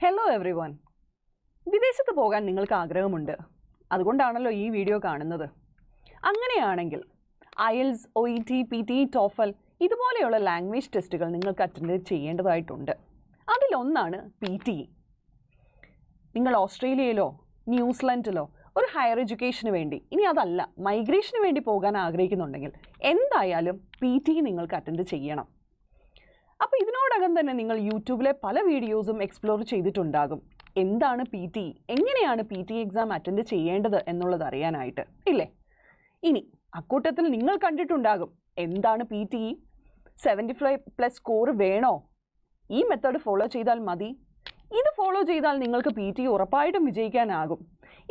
Hello every one. വിദേശത്ത് പോകാൻ നിങ്ങൾക്ക് ആഗ്രഹമുണ്ട്, അതുകൊണ്ടാണല്ലോ ഈ വീഡിയോ കാണുന്നത്. അങ്ങനെയാണെങ്കിൽ IELTS, OET, PT, TOEFL ഇതുപോലെയുള്ള ലാംഗ്വേജ് ടെസ്റ്റുകൾ നിങ്ങൾക്ക് അറ്റൻഡ് ചെയ്യേണ്ടതായിട്ടുണ്ട്. അതിലൊന്നാണ് PTE. നിങ്ങൾ ഓസ്ട്രേലിയയിലോ ന്യൂസിലൻഡിലോ ഒരു ഹയർ എഡ്യൂക്കേഷന് വേണ്ടി, ഇനി അതല്ല മൈഗ്രേഷന് വേണ്ടി പോകാൻ ആഗ്രഹിക്കുന്നുണ്ടെങ്കിൽ എന്തായാലും PTE നിങ്ങൾക്ക് അറ്റൻഡ് ചെയ്യണം. അപ്പോൾ ഇതിനോടകം തന്നെ നിങ്ങൾ യൂട്യൂബിലെ പല വീഡിയോസും എക്സ്പ്ലോർ ചെയ്തിട്ടുണ്ടാകും. എന്താണ് PTE, എങ്ങനെയാണ് PTE എക്സാം അറ്റൻഡ് ചെയ്യേണ്ടത് എന്നുള്ളത് അറിയാനായിട്ട്, ഇല്ലേ? ഇനി അക്കൂട്ടത്തിൽ നിങ്ങൾ കണ്ടിട്ടുണ്ടാകും എന്താണ് PTE, 75+ സ്കോർ വേണോ, ഈ മെത്തേഡ് ഫോളോ ചെയ്താൽ മതി, ഇത് ഫോളോ ചെയ്താൽ നിങ്ങൾക്ക് PTE ഉറപ്പായിട്ടും വിജയിക്കാനാകും.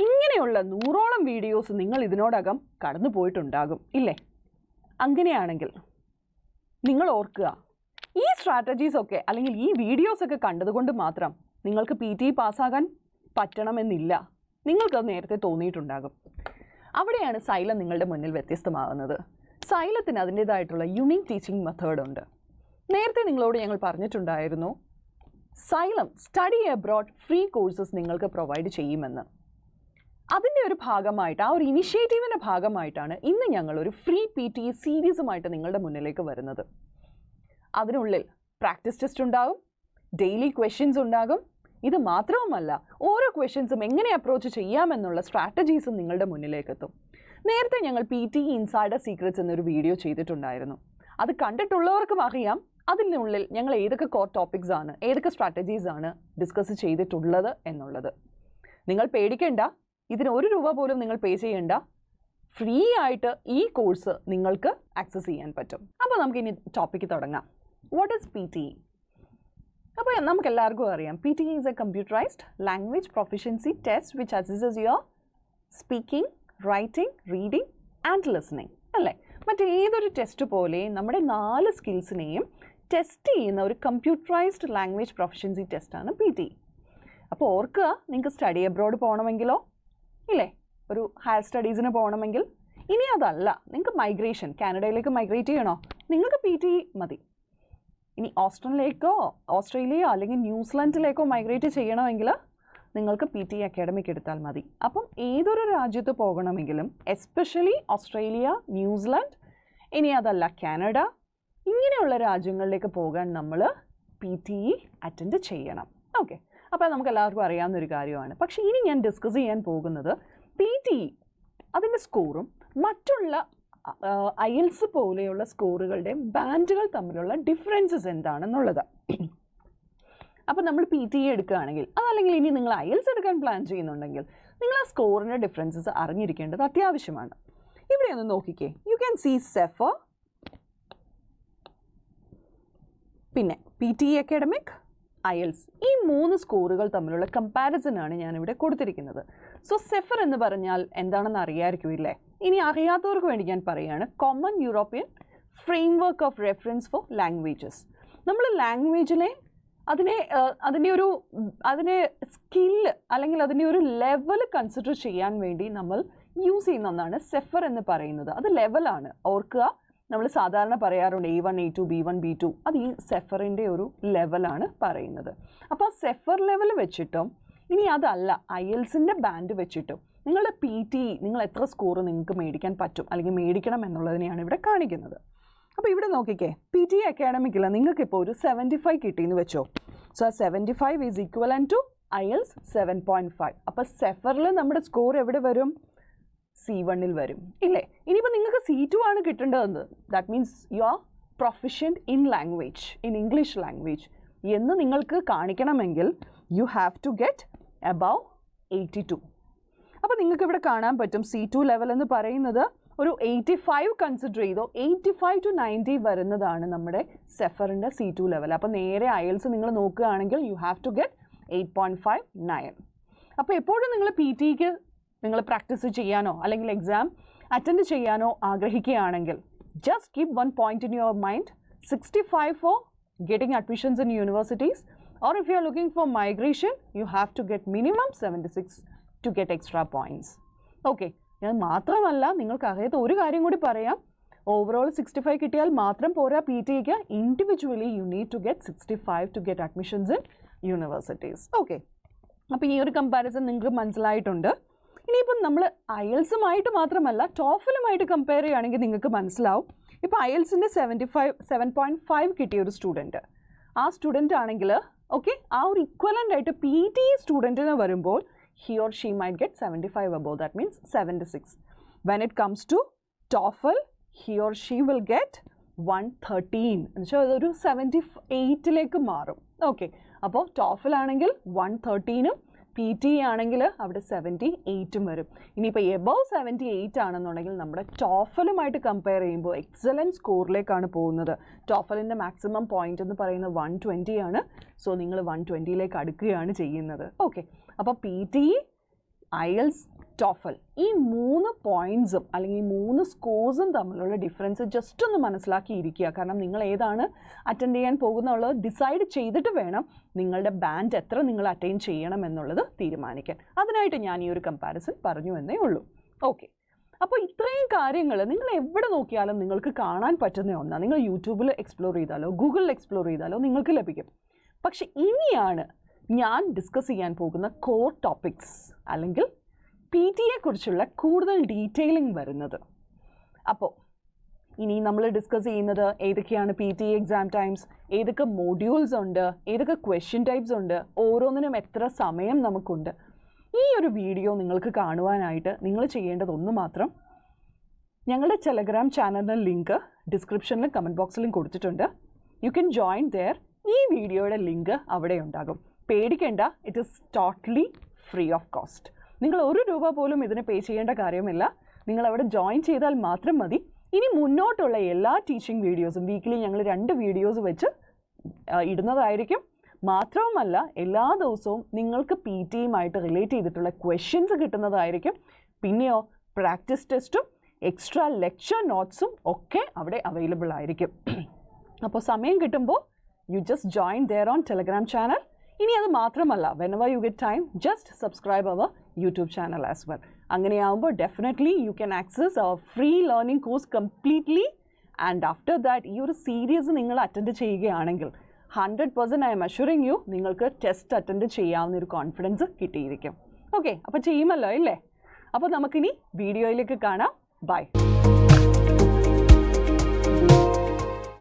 ഇങ്ങനെയുള്ള 100ഓളം വീഡിയോസ് നിങ്ങൾ ഇതിനോടകം കടന്നു പോയിട്ടുണ്ടാകും, ഇല്ലേ? അങ്ങനെയാണെങ്കിൽ നിങ്ങൾ ഓർക്കുക, ഈ സ്ട്രാറ്റജീസ് ഒക്കെ അല്ലെങ്കിൽ ഈ വീഡിയോസൊക്കെ കണ്ടതുകൊണ്ട് മാത്രം നിങ്ങൾക്ക് PTE പാസ്സാകാൻ പറ്റണമെന്നില്ല. നിങ്ങൾക്കത് നേരത്തെ തോന്നിയിട്ടുണ്ടാകും. അവിടെയാണ് സൈലം നിങ്ങളുടെ മുന്നിൽ വ്യത്യസ്തമാകുന്നത്. സൈലത്തിന് അതിൻ്റേതായിട്ടുള്ള യുണീക്ക് ടീച്ചിങ് മെത്തേഡ് ഉണ്ട്. നേരത്തെ നിങ്ങളോട് ഞങ്ങൾ പറഞ്ഞിട്ടുണ്ടായിരുന്നു xylem study abroad free courses നിങ്ങൾക്ക് പ്രൊവൈഡ് ചെയ്യുമെന്ന്. അതിൻ്റെ ഒരു ഭാഗമായിട്ട്, ആ ഒരു ഇനിഷ്യേറ്റീവിൻ്റെ ഭാഗമായിട്ടാണ് ഇന്ന് ഞങ്ങളൊരു ഫ്രീ PTE സീരീസുമായിട്ട് നിങ്ങളുടെ മുന്നിലേക്ക് വരുന്നത്. അതിനുള്ളിൽ പ്രാക്ടീസ് ടെസ്റ്റ് ഉണ്ടാകും, ഡെയിലി ക്വസ്റ്റ്യൻസ് ഉണ്ടാകും. ഇത് മാത്രവുമല്ല, ഓരോ ക്വസ്റ്റ്യൻസും എങ്ങനെ അപ്രോച്ച് ചെയ്യാമെന്നുള്ള സ്ട്രാറ്റജീസും നിങ്ങളുടെ മുന്നിലേക്ക് എത്തും. നേരത്തെ ഞങ്ങൾ PTE ഇൻസൈഡർ സീക്രറ്റ്സ് എന്നൊരു വീഡിയോ ചെയ്തിട്ടുണ്ടായിരുന്നു. അത് കണ്ടിട്ടുള്ളവർക്കും അറിയാം അതിനുള്ളിൽ ഞങ്ങൾ ഏതൊക്കെ കോർ ടോപ്പിക്സ് ആണ്, ഏതൊക്കെ സ്ട്രാറ്റജീസ് ആണ് ഡിസ്കസ് ചെയ്തിട്ടുള്ളത് എന്നുള്ളത്. നിങ്ങൾ പേടിക്കേണ്ട, ഇതിന് ₹1 പോലും നിങ്ങൾ പേ ചെയ്യേണ്ട. ഫ്രീ ആയിട്ട് ഈ കോഴ്സ് നിങ്ങൾക്ക് ആക്സസ് ചെയ്യാൻ പറ്റും. അപ്പോൾ നമുക്കിനി ടോപ്പിക്ക് തുടങ്ങാം. What is PTE? അപ്പോൾ നമുക്ക് എല്ലാവർക്കും അറിയാം, PTE is A computerised language proficiency test which assesses your speaking, writing, reading and listening, അല്ലേ? മറ്റേതൊരു ടെസ്റ്റ് പോലെ നമ്മുടെ 4 സ്കിൽസിനെയും ടെസ്റ്റ് ചെയ്യുന്ന ഒരു കമ്പ്യൂട്ടറൈസ്ഡ് ലാംഗ്വേജ് പ്രൊഫിഷ്യൻസി ടെസ്റ്റാണ് PTE. അപ്പോൾ ഓർക്കുക, നിങ്ങൾക്ക് സ്റ്റഡി അബ്രോഡ് പോകണമെങ്കിലോ, ഇല്ലേ, ഒരു ഹയർ സ്റ്റഡീസിന് പോകണമെങ്കിൽ, ഇനി അതല്ല നിങ്ങൾക്ക് മൈഗ്രേഷൻ, കാനഡയിലേക്ക് മൈഗ്രേറ്റ് ചെയ്യണോ, നിങ്ങൾക്ക് PTE മതി. ഇനി ഓസ്ട്രേലിയയോ അല്ലെങ്കിൽ ന്യൂസിലൻഡിലേക്കോ മൈഗ്രേറ്റ് ചെയ്യണമെങ്കിൽ നിങ്ങൾക്ക് PTE അക്കാഡമിക് എടുത്താൽ മതി. അപ്പം ഏതൊരു രാജ്യത്ത് പോകണമെങ്കിലും, എസ്പെഷ്യലി ഓസ്ട്രേലിയ, ന്യൂസിലൻഡ്, ഇനി അതല്ല കാനഡ, ഇങ്ങനെയുള്ള രാജ്യങ്ങളിലേക്ക് പോകാൻ നമ്മൾ PTE അറ്റൻഡ് ചെയ്യണം. ഓക്കെ, അപ്പോൾ നമുക്ക് എല്ലാവർക്കും അറിയാവുന്നൊരു കാര്യമാണ്. പക്ഷേ ഇനി ഞാൻ ഡിസ്കസ് ചെയ്യാൻ പോകുന്നത് PTE അതിൻ്റെ സ്കോറും മറ്റുള്ള IELTS പോലെയുള്ള സ്കോറുകളുടെ ബാൻഡുകൾ തമ്മിലുള്ള ഡിഫറൻസസ് എന്താണെന്നുള്ളത്. അപ്പോൾ നമ്മൾ PTE എടുക്കുകയാണെങ്കിൽ, അതല്ലെങ്കിൽ ഇനി നിങ്ങൾ IELTS എടുക്കാൻ പ്ലാൻ ചെയ്യുന്നുണ്ടെങ്കിൽ, നിങ്ങൾ ആ സ്കോറിൻ്റെ ഡിഫറൻസസ് അറിഞ്ഞിരിക്കേണ്ടത് അത്യാവശ്യമാണ്. ഇവിടെ ഒന്ന് നോക്കിക്കേ, യു ക്യാൻ സീ സെഫർ, പിന്നെ PTE അക്കാഡമിക്, IELTS, ഈ 3 സ്കോറുകൾ തമ്മിലുള്ള കമ്പാരിസൺ ആണ് ഞാനിവിടെ കൊടുത്തിരിക്കുന്നത്. സോ സെഫർ എന്ന് പറഞ്ഞാൽ എന്താണെന്ന് അറിയാമായിരിക്കും, ഇല്ലേ? ഇനി അറിയാത്തവർക്ക് വേണ്ടി ഞാൻ പറയുകയാണ്, common European framework of reference four languages. നമ്മൾ ലാംഗ്വേജിനെ അതിനെ സ്കില്ല് അല്ലെങ്കിൽ അതിൻ്റെ ഒരു ലെവൽ കൺസിഡർ ചെയ്യാൻ വേണ്ടി നമ്മൾ യൂസ് ചെയ്യുന്ന ഒന്നാണ് സെഫർ എന്ന് പറയുന്നത്. അത് ലെവലാണ്. ഓർക്കുക, നമ്മൾ സാധാരണ പറയാറുണ്ട് A1, A2, B1, B2, അത് ഈ സെഫറിൻ്റെ ഒരു ലെവലാണ് പറയുന്നത്. അപ്പോൾ ആ സെഫർ ലെവൽ വെച്ചിട്ടും, ഇനി അതല്ല IELTSൻ്റെ ബാൻഡ് വെച്ചിട്ടും നിങ്ങളുടെ PTE, നിങ്ങൾ എത്ര സ്കോർ നിങ്ങൾക്ക് മേടിക്കാൻ പറ്റും അല്ലെങ്കിൽ മേടിക്കണം എന്നുള്ളതിനെയാണ് ഇവിടെ കാണിക്കുന്നത്. അപ്പോൾ ഇവിടെ നോക്കിക്കേ, PTE അക്കാഡമിക്കിൽ നിങ്ങൾക്കിപ്പോൾ ഒരു 75 കിട്ടിയെന്ന് വെച്ചോ. സോ ആ 75 ഈസ് ഈക്വലൻ ടു IELTS 7.5. അപ്പോൾ സെഫറിൽ നമ്മുടെ സ്കോർ എവിടെ വരും? C1-ൽ വരും, ഇല്ലേ? ഇനിയിപ്പോൾ നിങ്ങൾക്ക് C2 ആണ് കിട്ടേണ്ടതെന്ന്, that means you are proficient in language, in English language എന്ന് നിങ്ങൾക്ക് കാണിക്കണമെങ്കിൽ you have to get above 82. അപ്പോൾ നിങ്ങൾക്ക് ഇവിടെ കാണാൻ പറ്റും C2 ലെവൽ എന്ന് പറയുന്നത് ഒരു 85 കൺസിഡർ ചെയ്തോ, 85 to 90 വരുന്നതാണ് നമ്മുടെ സെഫറിൻ്റെ C2 ലെവൽ. അപ്പോൾ നേരെ IELTS നിങ്ങൾ നോക്കുകയാണെങ്കിൽ യു ഹാവ് ടു ഗെറ്റ് 8.59. അപ്പോൾ എപ്പോഴും നിങ്ങൾ PTEക്ക് നിങ്ങൾ പ്രാക്ടീസ് ചെയ്യാനോ അല്ലെങ്കിൽ എക്സാം അറ്റൻഡ് ചെയ്യാനോ ആഗ്രഹിക്കുകയാണെങ്കിൽ, just keep one point in your mind, 65 for getting admissions in universities, or if you are looking for migration, you have to get minimum 76 to get extra points. Okay, ഞാൻ മാത്രമല്ല നിങ്ങൾക്ക് അറിയാത്ത ഒരു കാര്യം കൂടി പറയാം, ഓവറോൾ 65 കിട്ടിയാൽ മാത്രം പോരാ PTEക്ക്, individually you need to get 65 to get admissions in universities. Okay, അപ്പോൾ ഈ ഒരു കമ്പാരിസൺ നിങ്ങൾക്ക് മനസ്സിലായിട്ടുണ്ട്. ഇനിയിപ്പം നമ്മൾ IELTS-ഉമായിട്ട് മാത്രമല്ല ടോഫലുമായിട്ട് കമ്പയർ ചെയ്യുകയാണെങ്കിൽ നിങ്ങൾക്ക് മനസ്സിലാവും. ഇപ്പോൾ IELTS-ൻ്റെ 7.5 കിട്ടിയ ഒരു സ്റ്റുഡൻറ്റ്, ആ സ്റ്റുഡൻ്റ് ആണെങ്കിൽ ഓക്കെ, ആ ഒരു ഇക്വലൻ്റ് ആയിട്ട് PT സ്റ്റുഡൻറ്റിന് വരുമ്പോൾ he or she might get 75 above, that means 76. When it comes to TOEFL, he or she will get 113, എന്നുവെച്ചാൽ അതൊരു 78ലേക്ക് മാറും. ഓക്കെ, അപ്പോൾ TOEFL ആണെങ്കിൽ 113ഉം PT ആണെങ്കിൽ അവിടെ 78ഉം വരും. ഇനിയിപ്പോൾ എബവ് 78 ആണെന്നുണ്ടെങ്കിൽ നമ്മുടെ ടോഫലുമായിട്ട് കമ്പയർ ചെയ്യുമ്പോൾ എക്സലൻറ്റ് സ്കോറിലേക്കാണ് പോകുന്നത്. ടോഫലിൻ്റെ മാക്സിമം പോയിന്റ് എന്ന് പറയുന്നത് 120 ആണ്. സോ നിങ്ങൾ 120ലേക്ക് അടുക്കുകയാണ് ചെയ്യുന്നത്. ഓക്കെ, അപ്പോൾ PT, IELTS, ടോഫൽ ഈ 3 പോയിൻറ്റ്സും അല്ലെങ്കിൽ ഈ 3 സ്കോഴ്സും തമ്മിലുള്ള ഡിഫറൻസ് ജസ്റ്റ് ഒന്ന് മനസ്സിലാക്കിയിരിക്കുക. കാരണം നിങ്ങൾ ഏതാണ് അറ്റൻഡ് ചെയ്യാൻ പോകുന്നുള്ളത് ഡിസൈഡ് ചെയ്തിട്ട് വേണം നിങ്ങളുടെ ബാൻഡ് എത്ര നിങ്ങൾ അറ്റൈൻ ചെയ്യണം എന്നുള്ളത് തീരുമാനിക്കാൻ. അതിനായിട്ട് ഞാൻ ഈ ഒരു കമ്പാരിസൺ പറഞ്ഞു എന്നേ ഉള്ളൂ. ഓക്കെ, അപ്പോൾ ഇത്രയും കാര്യങ്ങൾ നിങ്ങൾ എവിടെ നോക്കിയാലും നിങ്ങൾക്ക് കാണാൻ പറ്റുന്ന ഒന്നാണ്. നിങ്ങൾ യൂട്യൂബിൽ എക്സ്പ്ലോർ ചെയ്താലോ ഗൂഗിളിൽ എക്സ്പ്ലോർ ചെയ്താലോ നിങ്ങൾക്ക് ലഭിക്കും. പക്ഷെ ഇനിയാണ് ഞാൻ ഡിസ്കസ് ചെയ്യാൻ പോകുന്ന കോർ ടോപ്പിക്സ് അല്ലെങ്കിൽ PT-യെക്കുറിച്ചുള്ള കൂടുതൽ ഡീറ്റെയിലിംഗ് വരുന്നത്. അപ്പോൾ ഇനി നമ്മൾ ഡിസ്കസ് ചെയ്യുന്നത് ഏതൊക്കെയാണ് PT എക്സാം ടൈംസ്, ഏതൊക്കെ മോഡ്യൂൾസ് ഉണ്ട്, ഏതൊക്കെ ക്വസ്റ്റ്യൻ ടൈപ്സ് ഉണ്ട്, ഓരോന്നിനും എത്ര സമയം നമുക്കുണ്ട്. ഈ ഒരു വീഡിയോ നിങ്ങൾക്ക് കാണുവാനായിട്ട് നിങ്ങൾ ചെയ്യേണ്ടത് ഒന്ന് മാത്രം, ഞങ്ങളുടെ ടെലഗ്രാം ചാനലിൻ്റെ ലിങ്ക് ഡിസ്ക്രിപ്ഷനിലും കമൻറ്റ് ബോക്സിലും കൊടുത്തിട്ടുണ്ട്. You can join there. ഈ വീഡിയോയുടെ ലിങ്ക് അവിടെ ഉണ്ടാകും. പേടിക്കേണ്ട, it is totally free of cost. നിങ്ങൾ ₹1 പോലും ഇതിന് പേ ചെയ്യേണ്ട കാര്യമില്ല. നിങ്ങൾ അവിടെ ജോയിൻ ചെയ്താൽ മാത്രം മതി. ഇനി മുന്നോട്ടുള്ള എല്ലാ ടീച്ചിങ് വീഡിയോസും വീക്കിലി ഞങ്ങൾ 2 വീഡിയോസ് വെച്ച് ഇടുന്നതായിരിക്കും. മാത്രവുമല്ല എല്ലാ ദിവസവും നിങ്ങൾക്ക് PT-യുമായിട്ട് റിലേറ്റ് ചെയ്തിട്ടുള്ള ക്വസ്റ്റ്യൻസ് കിട്ടുന്നതായിരിക്കും. പിന്നെയോ പ്രാക്ടീസ് ടെസ്റ്റും എക്സ്ട്രാ ലെക്ചർ നോട്ട്സും ഒക്കെ അവിടെ അവൈലബിൾ ആയിരിക്കും. അപ്പോൾ സമയം കിട്ടുമ്പോൾ you just join their own Telegram channel. ഇനി അത് മാത്രമല്ല, whenever you get time, just subscribe our YouTube channel as well. അങ്ങനെയാകുമ്പോൾ ഡെഫിനറ്റ്ലി യു ക്യാൻ ആക്സസ് അവർ free learning course completely. And after that ഈ ഒരു സീരീസ് നിങ്ങൾ അറ്റൻഡ് ചെയ്യുകയാണെങ്കിൽ 100% I'm assuring you നിങ്ങൾക്ക് ടെസ്റ്റ് അറ്റൻഡ് ചെയ്യാവുന്ന ഒരു കോൺഫിഡൻസ് കിട്ടിയിരിക്കും. ഓക്കെ, അപ്പോൾ ചെയ്യുമല്ലോ ഇല്ലേ? അപ്പോൾ നമുക്കിനി വീഡിയോയിലേക്ക് കാണാം. ബൈ.